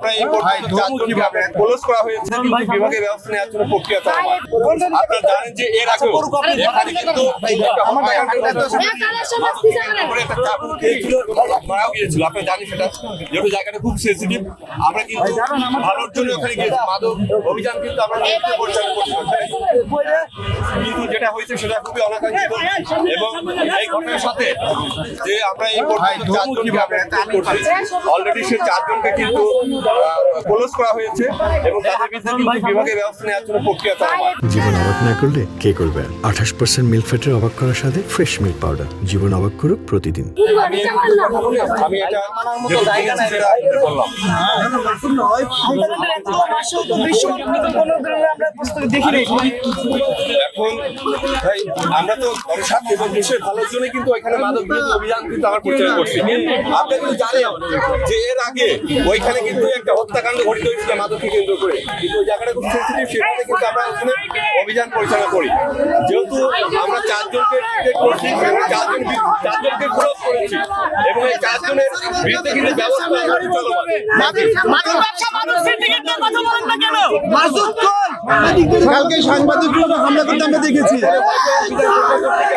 আমরা এই ক্লোজ করা হয়েছে বিভাগের ব্যবস্থা নেওয়ার জন্য প্রক্রিয়া চলমান। আপনারা জানেন যে এর আগে এখানে কিন্তু মারাও গিয়েছিল, আপনারা জানেন সেটা, যেহেতু জায়গাটা খুব সেন্সিটিভ। আমরা কিন্তু ভালোর জন্য ওখানে গিয়েছি, মাদক অভিযান কিন্তু আমরা পরিচালনা করছি, কিন্তু যেটা হয়েছে সেটা খুবই অনাকাঙ্ক্ষিত। এবং এই ঘটনার সাথে যে আমরা এই অলরেডি সে 4 জনকে কিন্তু ক্লোজ করা হয়েছে এবং তাদের বিরুদ্ধে কিন্তু বিভাগের ব্যবস্থা নেওয়ার জন্য প্রক্রিয়া চলমান। জীবন অবাক না করলে কে করবে? 28% মিল্ক ফ্যাটের অবাক করার সাথে ফ্রেশ মিল্ক পাউডার। জীবন অবাক করুক প্রতিদিন। আমি এটা বললাম এখন আমরা তো সাথে এবং দেশের ভালোর জন্য কিন্তু ওইখানে মাদক বিরোধী অভিযান কিন্তু আমার পরিচালনা করছি। আপনি কিন্তু জানেন যে এর আগে ওইখানে কিন্তু একটা হত্যাকাণ্ড ঘটিত হয়েছিল মাদককে কেন্দ্র করে, কিন্তু ওই জায়গাটা খুব সেন্সিটিভ, সেখানে কিন্তু আমরা ওখানে অভিযান পরিচালনা করি। যেহেতু আমরা 4 জনকে ডিটেক্ট করছি, 4 জনকে ক্লোজ করেছি এবং এই 4 জনের বিরুদ্ধে কিন্তু ব্যবস্থা চলমান। কালকে সাংবাদিকরা হামলা করতে আমরা দেখেছি। সাংবাদিক